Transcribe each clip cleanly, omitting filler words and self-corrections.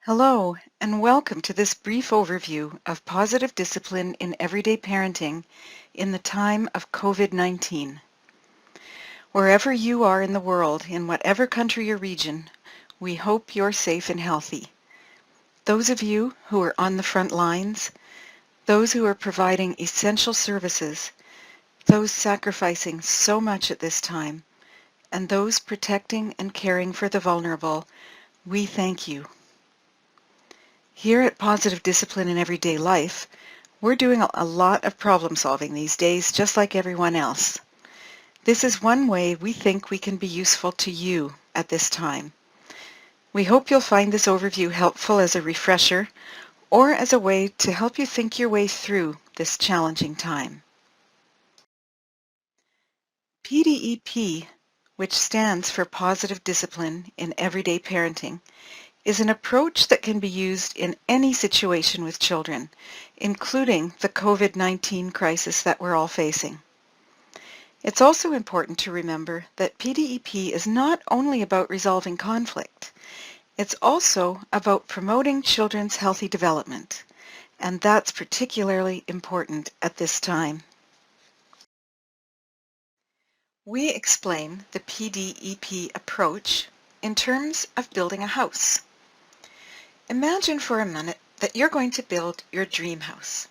Hello, and welcome to this brief overview of positive discipline in everyday parenting in the time of COVID-19. Wherever you are in the world, in whatever country or region, we hope you're safe and healthy. Those of you who are on the front lines, those who are providing essential services, those sacrificing so much at this time, and those protecting and caring for the vulnerable, we thank you. Here at Positive Discipline in Everyday Life, we're doing a lot of problem solving these days, just like everyone else. This is one way we think we can be useful to you at this time. We hope you'll find this overview helpful as a refresher or as a way to help you think your way through this challenging time. PDEP, which stands for Positive Discipline in Everyday Parenting, is an approach that can be used in any situation with children, including the COVID-19 crisis that we're all facing. It's also important to remember that PDEP is not only about resolving conflict, it's also about promoting children's healthy development, and that's particularly important at this time. We explain the PDEP approach in terms of building a house. Imagine for a minute that you're going to build your dream house.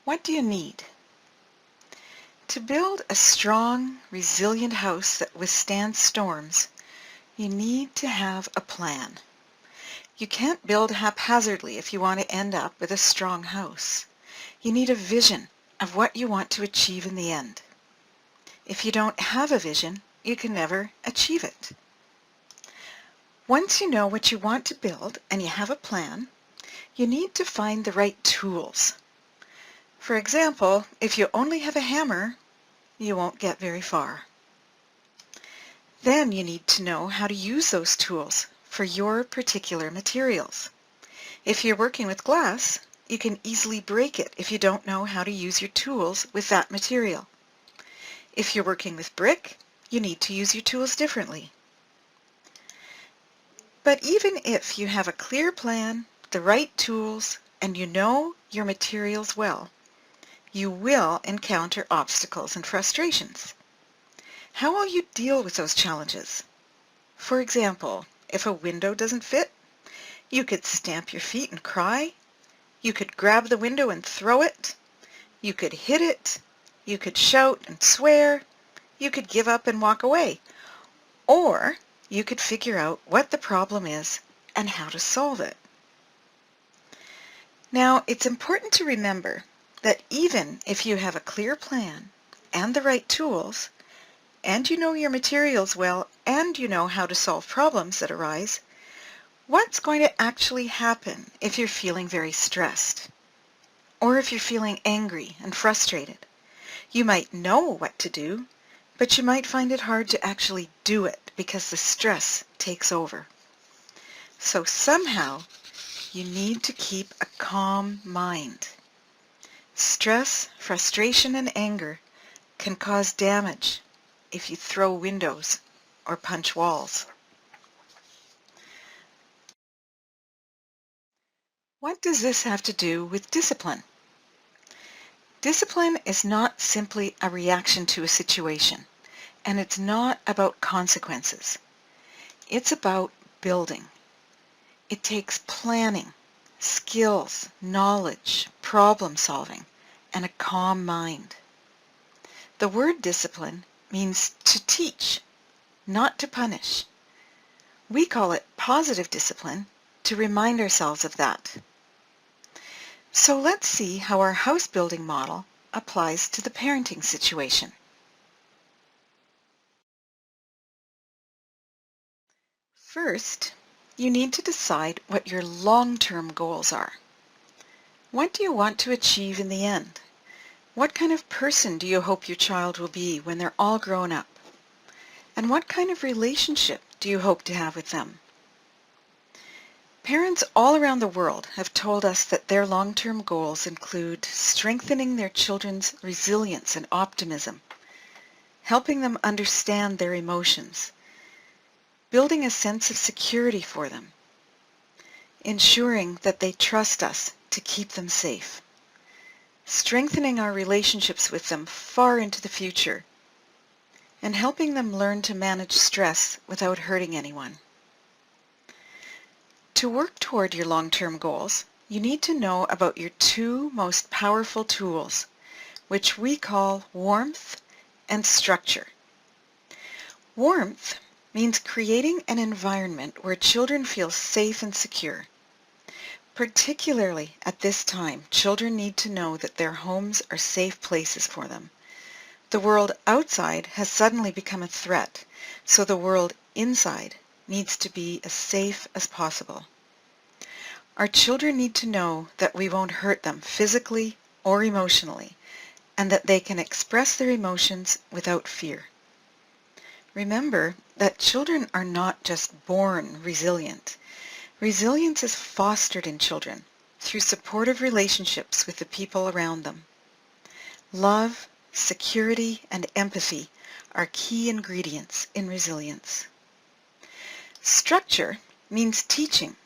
What do you need? To build a strong, resilient house that withstands storms, you need to have a plan. You can't build haphazardly if you want to end up with a strong house. You need a vision of what you want to achieve in the end. If you don't have a vision, you can never achieve it. Once you know what you want to build and you have a plan, you need to find the right tools. For example, if you only have a hammer, you won't get very far. Then you need to know how to use those tools for your particular materials. If you're working with glass, you can easily break it if you don't know how to use your tools with that material. If you're working with brick, you need to use your tools differently. But even if you have a clear plan, the right tools, and you know your materials well, you will encounter obstacles and frustrations. How will you deal with those challenges? For example, if a window doesn't fit, you could stamp your feet and cry. You could grab the window and throw it. You could hit it. You could shout and swear. You could give up and walk away. Or you could figure out what the problem is and how to solve it. Now, it's important to remember that even if you have a clear plan and the right tools, and you know your materials well, and you know how to solve problems that arise, what's going to actually happen if you're feeling very stressed? Or if you're feeling angry and frustrated? You might know what to do, but you might find it hard to actually do it because the stress takes over. So somehow, you need to keep a calm mind. Stress, frustration, and anger can cause damage if you throw windows or punch walls. What does this have to do with discipline? Discipline is not simply a reaction to a situation, and it's not about consequences. It's about building. It takes planning, skills, knowledge, problem solving, and a calm mind. The word discipline means to teach, not to punish. We call it positive discipline to remind ourselves of that. So let's see how our house building model applies to the parenting situation. First, you need to decide what your long-term goals are. What do you want to achieve in the end? What kind of person do you hope your child will be when they're all grown up? And what kind of relationship do you hope to have with them? Parents all around the world have told us that their long-term goals include strengthening their children's resilience and optimism, helping them understand their emotions, building a sense of security for them, ensuring that they trust us to keep them safe, strengthening our relationships with them far into the future, and helping them learn to manage stress without hurting anyone. To work toward your long-term goals, you need to know about your two most powerful tools, which we call warmth and structure. Warmth means creating an environment where children feel safe and secure. Particularly at this time, children need to know that their homes are safe places for them. The world outside has suddenly become a threat, so the world inside needs to be as safe as possible. Our children need to know that we won't hurt them physically or emotionally, and that they can express their emotions without fear. Remember that children are not just born resilient. Resilience is fostered in children through supportive relationships with the people around them. Love, security, and empathy are key ingredients in resilience. Structure means teaching.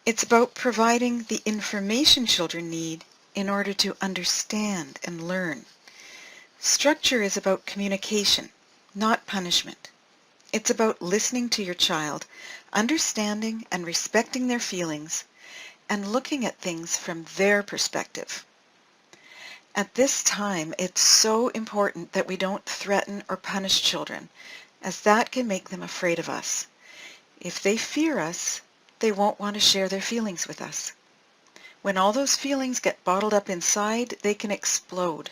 It's about providing the information children need in order to understand and learn. Structure is about communication, not punishment. It's about listening to your child, understanding and respecting their feelings, and looking at things from their perspective. At this time, it's so important that we don't threaten or punish children, as that can make them afraid of us. If they fear us, they won't want to share their feelings with us. When all those feelings get bottled up inside, they can explode.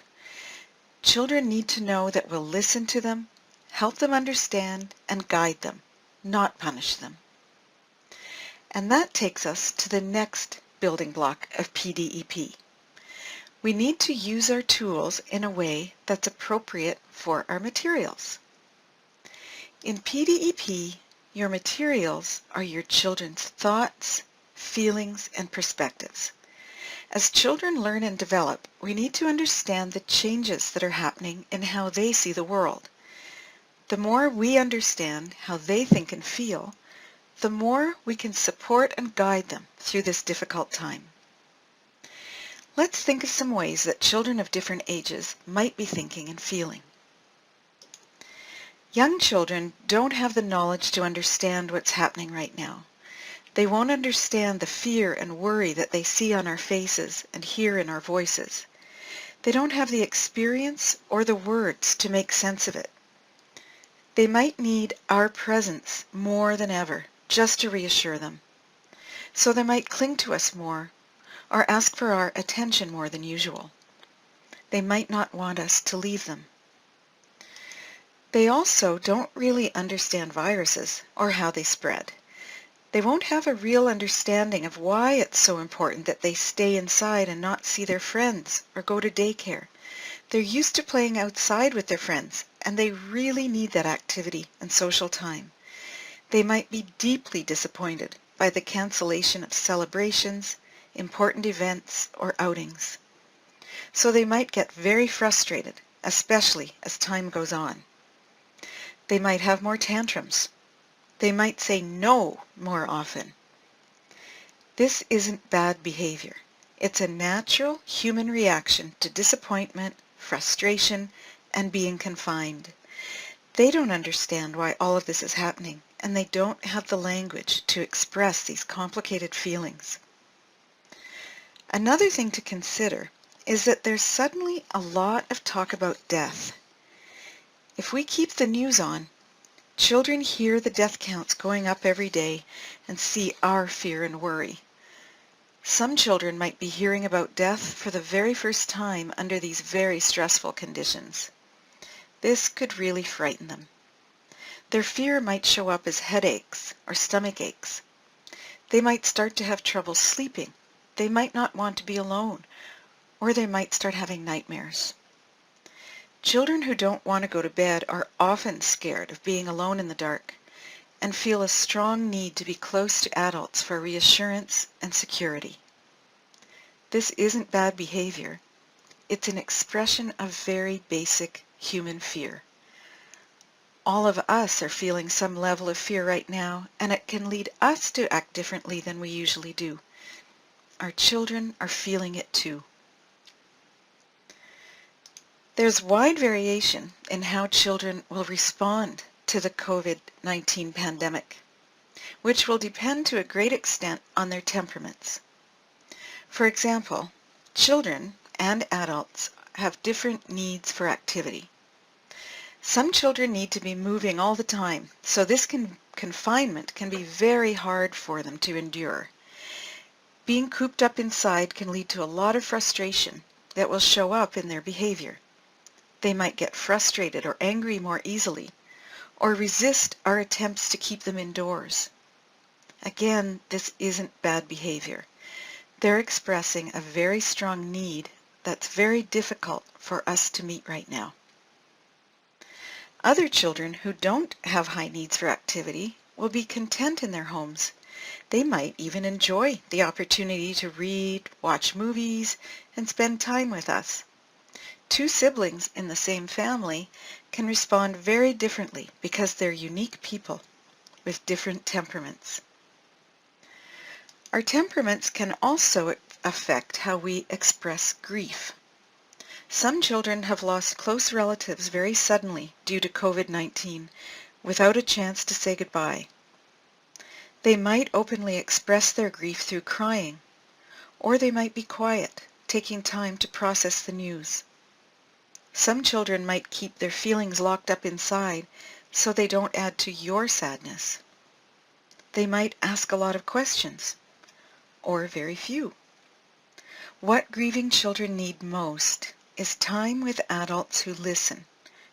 Children need to know that we'll listen to them, help them understand, and guide them, not punish them. And that takes us to the next building block of PDEP. We need to use our tools in a way that's appropriate for our materials. In PDEP, your materials are your children's thoughts, feelings, and perspectives. As children learn and develop, we need to understand the changes that are happening in how they see the world. The more we understand how they think and feel, the more we can support and guide them through this difficult time. Let's think of some ways that children of different ages might be thinking and feeling. Young children don't have the knowledge to understand what's happening right now. They won't understand the fear and worry that they see on our faces and hear in our voices. They don't have the experience or the words to make sense of it. They might need our presence more than ever, just to reassure them. So they might cling to us more or ask for our attention more than usual. They might not want us to leave them. They also don't really understand viruses or how they spread. They won't have a real understanding of why it's so important that they stay inside and not see their friends or go to daycare. They're used to playing outside with their friends, and they really need that activity and social time. They might be deeply disappointed by the cancellation of celebrations, important events, or outings. So they might get very frustrated, especially as time goes on. They might have more tantrums. They might say no more often. This isn't bad behavior. It's a natural human reaction to disappointment, frustration, and being confined. They don't understand why all of this is happening, and they don't have the language to express these complicated feelings. Another thing to consider is that there's suddenly a lot of talk about death. If we keep the news on, children hear the death counts going up every day and see our fear and worry. Some children might be hearing about death for the very first time under these very stressful conditions. This could really frighten them. Their fear might show up as headaches or stomach aches. They might start to have trouble sleeping. They might not want to be alone, or they might start having nightmares. Children who don't want to go to bed are often scared of being alone in the dark and feel a strong need to be close to adults for reassurance and security. This isn't bad behavior. It's an expression of very basic human fear. All of us are feeling some level of fear right now, and it can lead us to act differently than we usually do. Our children are feeling it too. There's wide variation in how children will respond to the COVID-19 pandemic, which will depend to a great extent on their temperaments. For example, children and adults have different needs for activity. Some children need to be moving all the time, so this confinement can be very hard for them to endure. Being cooped up inside can lead to a lot of frustration that will show up in their behavior. They might get frustrated or angry more easily, or resist our attempts to keep them indoors. Again, this isn't bad behavior. They're expressing a very strong need that's very difficult for us to meet right now. Other children who don't have high needs for activity will be content in their homes. They might even enjoy the opportunity to read, watch movies, and spend time with us. Two siblings in the same family can respond very differently because they're unique people with different temperaments. Our temperaments can also affect how we express grief. Some children have lost close relatives very suddenly due to COVID-19 without a chance to say goodbye. They might openly express their grief through crying, or they might be quiet, taking time to process the news. Some children might keep their feelings locked up inside so they don't add to your sadness. They might ask a lot of questions, or very few. What grieving children need most is time with adults who listen,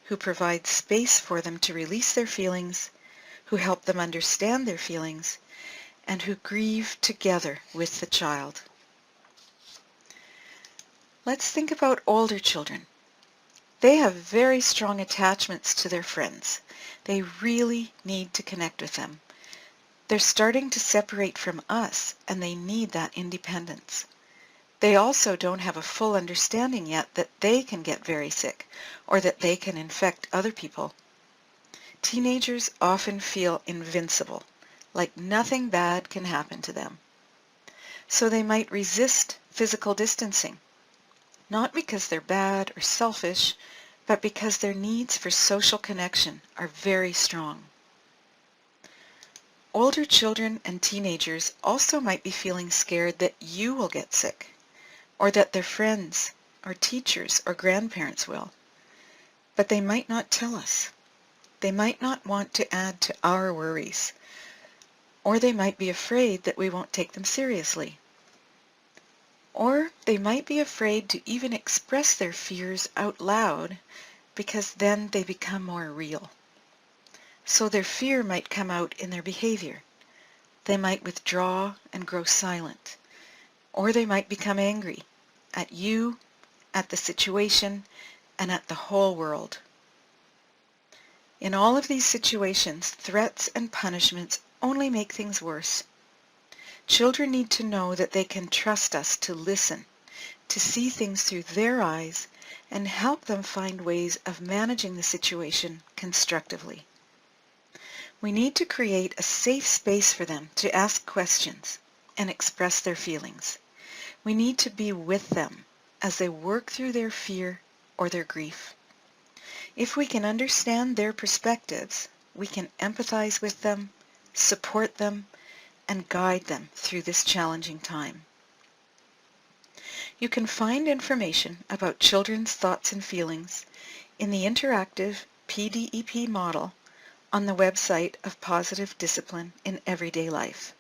who provide space for them to release their feelings, who help them understand their feelings, and who grieve together with the child. Let's think about older children. They have very strong attachments to their friends. They really need to connect with them. They're starting to separate from us, and they need that independence. They also don't have a full understanding yet that they can get very sick, or that they can infect other people. Teenagers often feel invincible, like nothing bad can happen to them. So they might resist physical distancing, not because they're bad or selfish, but because their needs for social connection are very strong. Older children and teenagers also might be feeling scared that you will get sick, or that their friends or teachers or grandparents will. But they might not tell us. They might not want to add to our worries, or they might be afraid that we won't take them seriously. Or they might be afraid to even express their fears out loud because then they become more real. So their fear might come out in their behavior. They might withdraw and grow silent, or they might become angry at you, at the situation, and at the whole world. In all of these situations, threats and punishments only make things worse. Children need to know that they can trust us to listen, to see things through their eyes, and help them find ways of managing the situation constructively. We need to create a safe space for them to ask questions and express their feelings. We need to be with them as they work through their fear or their grief. If we can understand their perspectives, we can empathize with them, support them, and guide them through this challenging time. You can find information about children's thoughts and feelings in the interactive PDEP model on the website of Positive Discipline in Everyday Life.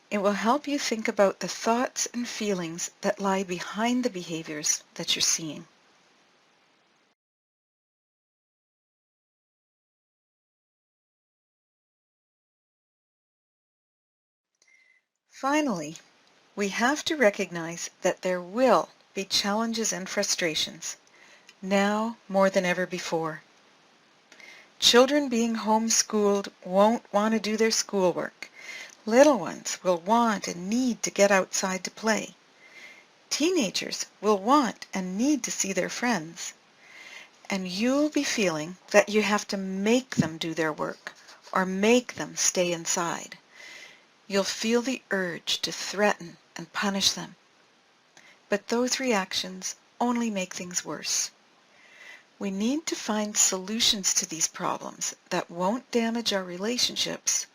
It will help you think about the thoughts and feelings that lie behind the behaviors that you're seeing. Finally, we have to recognize that there will be challenges and frustrations, now more than ever before. Children being homeschooled won't want to do their schoolwork. Little ones will want and need to get outside to play. Teenagers will want and need to see their friends. and you'll be feeling that you have to make them do their work or make them stay inside. You'll feel the urge to threaten and punish them. But those reactions only make things worse. We need to find solutions to these problems that won't damage our relationships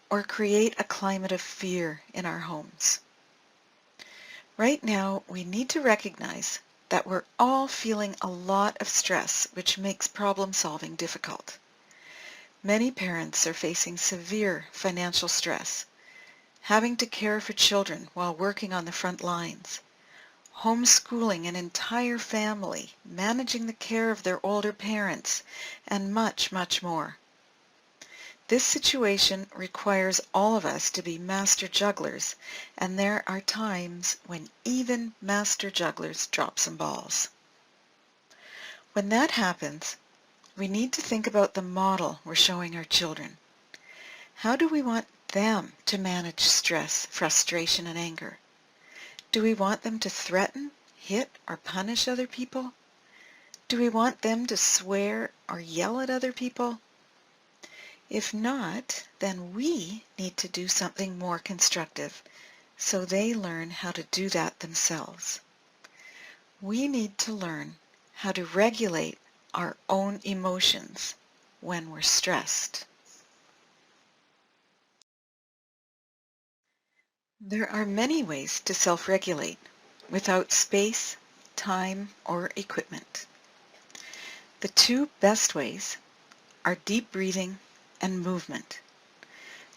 or create a climate of fear in our homes. Right now, we need to recognize that we're all feeling a lot of stress, which makes problem solving difficult. Many parents are facing severe financial stress, having to care for children while working on the front lines, homeschooling an entire family, managing the care of their older parents, and much, much more. This situation requires all of us to be master jugglers, and there are times when even master jugglers drop some balls. When that happens, we need to think about the model we're showing our children. How do we want them to manage stress, frustration, and anger? Do we want them to threaten, hit, or punish other people? Do we want them to swear or yell at other people? If not, then we need to do something more constructive so they learn how to do that themselves. We need to learn how to regulate our own emotions when we're stressed. There are many ways to self-regulate without space, time, or equipment. The two best ways are deep breathing and movement.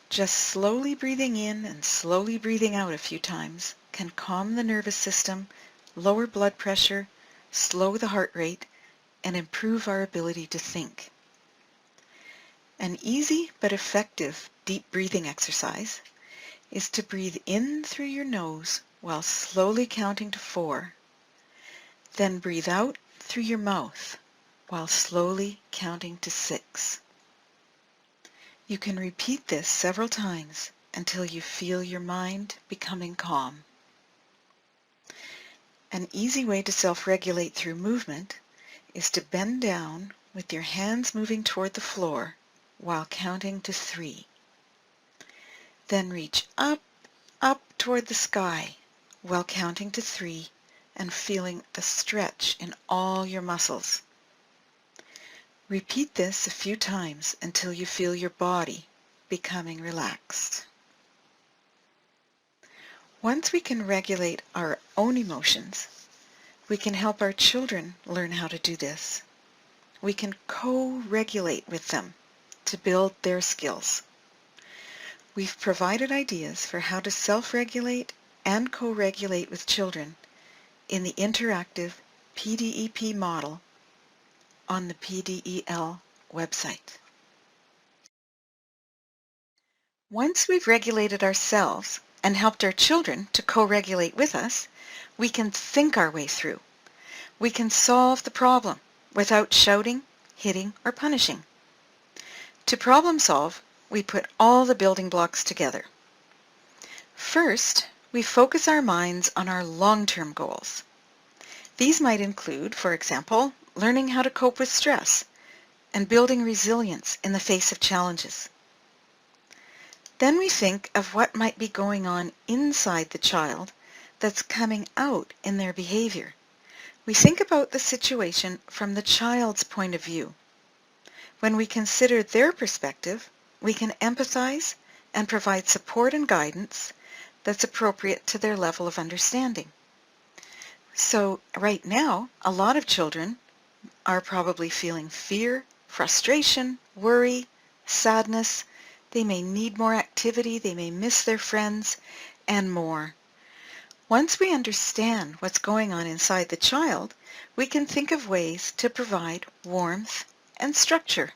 Just slowly breathing in and slowly breathing out a few times can calm the nervous system, lower blood pressure, slow the heart rate, and improve our ability to think. An easy but effective deep breathing exercise is to breathe in through your nose while slowly counting to 4, then breathe out through your mouth while slowly counting to 6. You can repeat this several times until you feel your mind becoming calm. An easy way to self-regulate through movement is to bend down with your hands moving toward the floor while counting to 3. Then reach up toward the sky while counting to 3 and feeling the stretch in all your muscles. Repeat this a few times until you feel your body becoming relaxed. Once we can regulate our own emotions, we can help our children learn how to do this. We can co-regulate with them to build their skills. We've provided ideas for how to self-regulate and co-regulate with children in the interactive PDEP model on the PDEL website. Once we've regulated ourselves and helped our children to co-regulate with us, we can think our way through. We can solve the problem without shouting, hitting, or punishing. To problem solve, we put all the building blocks together. First, we focus our minds on our long-term goals. These might include, for example, learning how to cope with stress and building resilience in the face of challenges. Then we think of what might be going on inside the child that's coming out in their behavior. We think about the situation from the child's point of view. When we consider their perspective, we can empathize and provide support and guidance that's appropriate to their level of understanding. So right now, a lot of children are probably feeling fear, frustration, worry, sadness. They may need more activity, they may miss their friends, and more. Once we understand what's going on inside the child, we can think of ways to provide warmth and structure.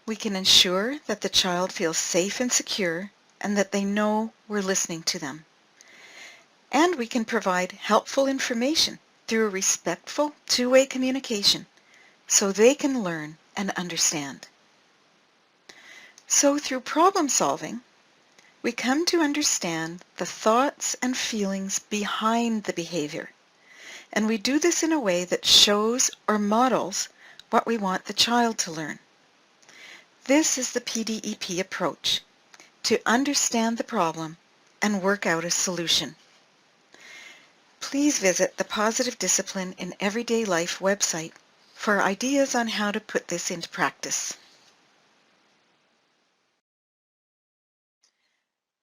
We can ensure that the child feels safe and secure and that they know we're listening to them. And we can provide helpful information through a respectful two-way communication so they can learn and understand. So through problem solving, we come to understand the thoughts and feelings behind the behavior And we do this in a way that shows or models what we want the child to learn. This is the PDEP approach, to understand the problem and work out a solution. Please visit the Positive Discipline in Everyday Life website for ideas on how to put this into practice.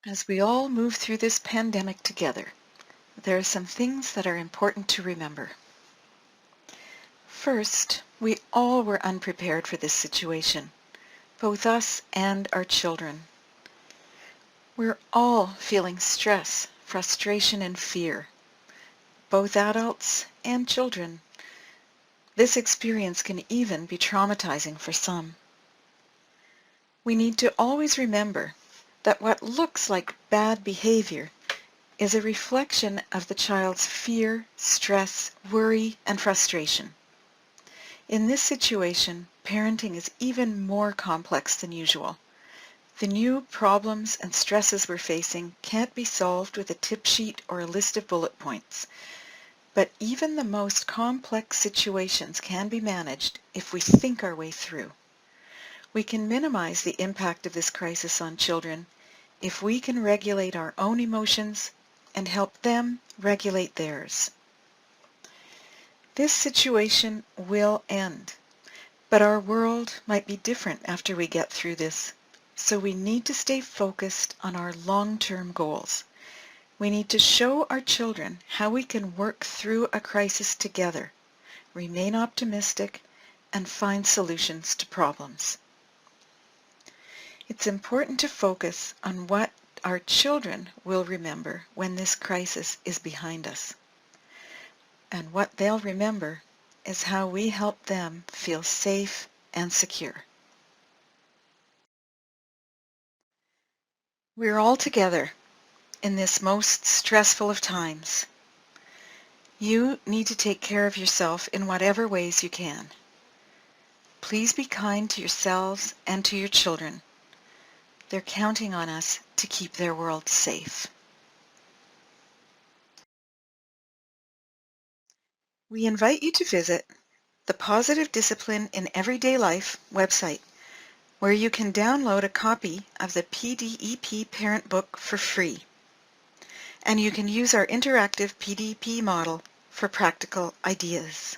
As we all move through this pandemic together, there are some things that are important to remember. First, we all were unprepared for this situation, both us and our children. We're all feeling stress, frustration, and fear, both adults and children. This experience can even be traumatizing for some. We need to always remember that what looks like bad behavior is a reflection of the child's fear, stress, worry, and frustration. In this situation, parenting is even more complex than usual. The new problems and stresses we're facing can't be solved with a tip sheet or a list of bullet points. But even the most complex situations can be managed if we think our way through. We can minimize the impact of this crisis on children if we can regulate our own emotions and help them regulate theirs. This situation will end, but our world might be different after we get through this, so we need to stay focused on our long-term goals. We need to show our children how we can work through a crisis together, remain optimistic, and find solutions to problems. It's important to focus on what our children will remember when this crisis is behind us. And what they'll remember is how we help them feel safe and secure. We're all together in this most stressful of times. You need to take care of yourself in whatever ways you can. Please be kind to yourselves and to your children. They're counting on us to keep their world safe. We invite you to visit the Positive Discipline in Everyday Life website, where you can download a copy of the PDEP Parent Book for free. And you can use our interactive PDEP model for practical ideas.